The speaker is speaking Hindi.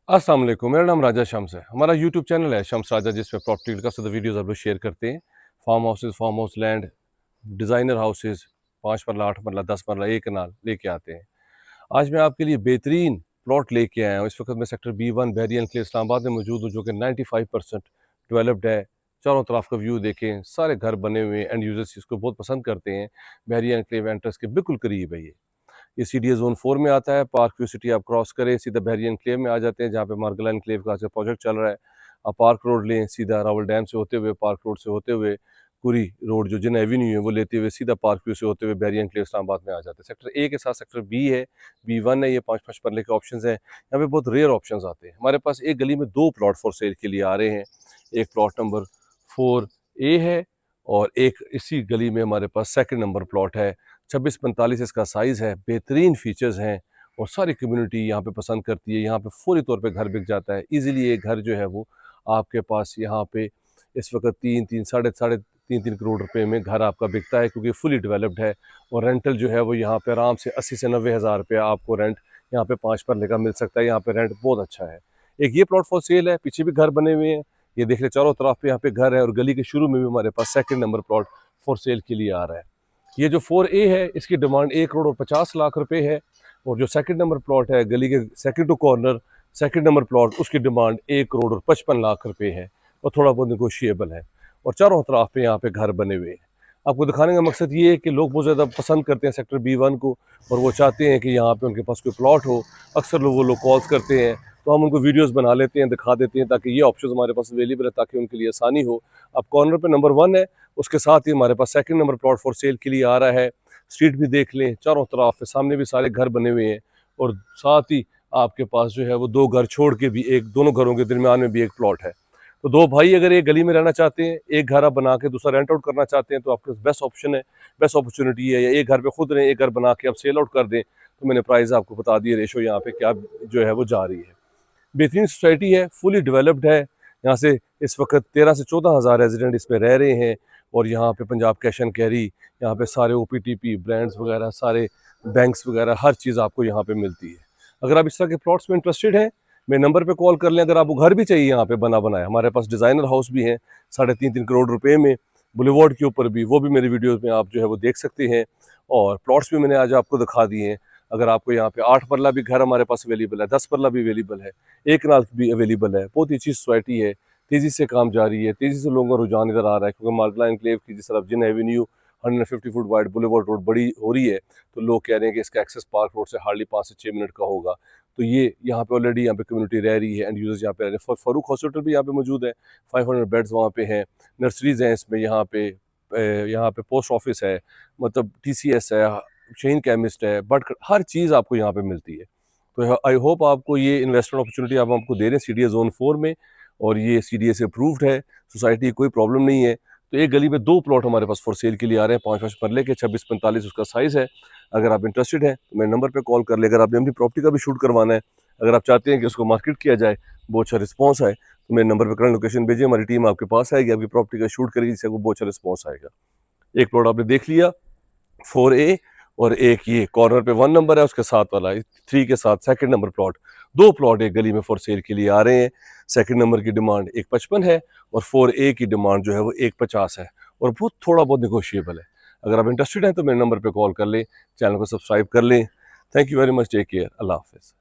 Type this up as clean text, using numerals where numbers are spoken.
अस्सलाम वालेकुम। मेरा नाम राजा शम्स है। हमारा यूट्यूब चैनल है शम्स राजा, जिस पे प्रॉपर्टी का सब वीडियोस आप लोग शेयर करते हैं। Farm houses, farm house land, designer houses, 5 marla, 8 मरला, 10 मरला, एक कनाल लेके आते हैं। आज मैं आपके लिए बेहतरीन प्लॉट लेके आया हूँ। इस वक्त मैं सेक्टर B1 बहरिया एनक्लेव इस्लामाबाद में मौजूद हूँ, जो कि 95% डेवलप्ड है। चारों तरफ का व्यू देखें, सारे घर बने हुए हैं। एंड यूजर्स इसको बहुत पसंद करते हैं। बहरिया एनक्लेव एंट्रेंस के बिल्कुल करीब है ये CDA जोन 4 में आता है। पार्क व्यू सिटी आप क्रॉस करें, सीधा बहरिया एनक्लेव में आ जाते हैं, जहाँ पे मार्गला एनक्लेव का प्रोजेक्ट चल रहा है। आप पार्क रोड लें, सीधा रावल डैम से होते हुए, पार्क रोड से होते हुए, पूरी रोड जो जिन एवेन्यू है वो लेते हुए सीधा पार्क व्यू से होते हुए बहरिया एनक्लेव इस्लामाबाद में आ जाते हैं। सेक्टर A के साथ सेक्टर B है, B1 है। ये 5-5 मरले के ऑप्शन हैं। यहाँ पे बहुत रेयर ऑप्शन आते हैं। हमारे पास एक गली में 2 प्लॉट फॉर सेल के लिए आ रहे हैं। एक प्लॉट नंबर 4A है, और एक इसी गली में हमारे पास सेकंड नंबर प्लॉट है। 26-45 इसका साइज़ है। बेहतरीन फीचर्स हैं और सारी कम्युनिटी यहाँ पे पसंद करती है। यहाँ पे फौरी तौर पे घर बिक जाता है इजीली। एक घर जो है वो आपके पास यहाँ पे इस वक्त 3-3 साढ़े 3-3 करोड़ रुपए में घर आपका बिकता है, क्योंकि फुली डेवलप्ड है। और रेंटल जो है वो यहाँ पे आराम से 80 से 90 हज़ार रुपया आपको रेंट यहाँ पे 5 मरले का मिल सकता है। यहाँ पे रेंट बहुत अच्छा है। एक ये प्लॉट फॉर सेल है, पीछे भी घर बने हुए हैं। ये देख रहे चारों तरफ पे यहाँ पे घर है, और गली के शुरू में भी हमारे पास second number plot for sale के लिए आ रहा है। ये जो 4A है, इसकी डिमांड 1 करोड़ और 50 लाख रुपए है। और जो सेकंड नंबर प्लॉट है, गली के second to corner second number plot, उसकी डिमांड 1 करोड़ और 55 लाख रुपए है, और थोड़ा बहुत निगोशिएबल है। और चारों तरफ पे यहाँ पे घर बने हुए हैं। आपको दिखाने का मकसद ये है कि लोग बहुत ज़्यादा पसंद करते हैं सेक्टर B1 को, और वो चाहते हैं कि यहाँ पे उनके पास कोई प्लॉट हो। अक्सर वो लोग कॉल्स करते हैं, तो हम उनको वीडियोस बना लेते हैं, दिखा देते हैं, ताकि ये ऑप्शन हमारे पास अवेलेबल है, ताकि उनके लिए आसानी हो। अब कॉर्नर पे नंबर 1 है, उसके साथ ही हमारे पास second number plot for sale के लिए आ रहा है। स्ट्रीट भी देख लें, चारों तरफ सामने भी सारे घर बने हुए हैं, और साथ ही आपके पास जो है वो 2 घर छोड़ के भी एक, दोनों घरों के दरमियान में भी एक प्लॉट है। तो 2 भाई अगर एक गली में रहना चाहते हैं, एक घर आप बना के दूसरा रेंट आउट करना चाहते हैं, तो आपके पास बेस्ट ऑप्शन है, बेस्ट अपॉर्चुनिटी है। या एक घर पे खुद रहें, एक घर बना के आप सेल आउट कर दें, तो मैंने प्राइस आपको बता दिए, रेशो यहाँ पे क्या जो है वो जा रही है। बेहतरीन सोसाइटी है, फुली डेवलप्ड है। यहाँ से इस वक्त 13 से 14 हज़ार रेजिडेंट इसमें रह रहे हैं। और यहाँ पे पंजाब कैश एंड कैरी, यहाँ पे सारे OPTP ब्रांड्स वगैरह, सारे बैंक्स वगैरह, हर चीज़ आपको यहाँ पे मिलती है। अगर आप इस तरह के प्लॉट्स में इंटरेस्टेड हैं, मेरे नंबर पे कॉल कर लें। अगर आपको घर भी चाहिए यहाँ पे बना बनाया, हमारे पास डिज़ाइनर हाउस भी हैं 3.5-3 करोड़ रुपए में, बुलेवार्ड के ऊपर भी, वो भी मेरी वीडियोज़ में आप जो है वो देख सकते हैं। और प्लॉट्स भी मैंने आज आपको दिखा दिए हैं। अगर आपको यहाँ पे 8 मरला भी घर हमारे पास अवेलेबल है, 10 मरला भी अवेलेबल है, एक कनाल भी अवेलेबल है। बहुत ही अच्छी सोसाइटी है, तेज़ी से काम जारी है, तेज़ी से लोगों का रुझान इधर आ रहा है, क्योंकि मार्गला एनक्लेव की जिस तरफ जिन avenue 150 foot wide boulevard road बड़ी हो रही है, तो लोग कह रहे हैं कि इसका एक्सेस पार्क रोड से हार्डली 5 से 6 मिनट का होगा। तो ये यहाँ पे ऑलरेडी यहाँ पे कम्युनिटी रह रही है, एंड यूजर्स यहाँ पे रह रहे हैं। फारूक हॉस्पिटल भी यहाँ पे मौजूद है, 500 बेड्स वहाँ पे हैं। नर्सरीज हैं इसमें, यहाँ पे पोस्ट ऑफिस है, मतलब TCS है, शहीन केमिस्ट है, बट हर चीज़ आपको यहाँ पे मिलती है। तो आई होप आपको ये इन्वेस्टमेंट अपॉर्चुनिटी आप हमको दे रहे हैं CDA जोन 4 में, और ये CDA से अप्रूव्ड है। सोसाइटी कोई प्रॉब्लम नहीं है। तो एक गली में 2 प्लॉट हमारे पास फॉर सेल के लिए आ रहे हैं, 5-5 मरले के, 26-45 उसका साइज़ है। अगर आप इंटरेस्टेड हैं तो मेरे नंबर पे कॉल कर ले। अगर आपने अपनी प्रॉपर्टी का भी शूट करवाना है, अगर आप चाहते हैं कि उसको मार्केट किया जाए, बहुत अच्छा रिस्पॉन्स आए, तो मेरे नंबर पे करंट लोकेशन भेजिए, हमारी टीम आपके पास आएगी, आपकी प्रॉपर्टी का शूट करेगी, जिससे आपको बहुत अच्छा रिस्पॉन्स आएगा। एक प्लॉट आपने देख लिया 4A, और एक ये कॉर्नर पे 1 नंबर है, उसके साथ वाला 3 के साथ सेकंड नंबर प्लॉट। 2 प्लॉट एक गली में फॉर सेल के लिए आ रहे हैं। सेकंड नंबर की डिमांड 1.55 है, और 4A की डिमांड जो है वो 1.50 है, और बहुत थोड़ा बहुत निगोशिएबल है। अगर आप इंटरेस्टेड हैं तो मेरे नंबर पे कॉल कर लें, चैनल को सब्सक्राइब कर लें। Thank you very much, take care, अल्लाह हाफिज़।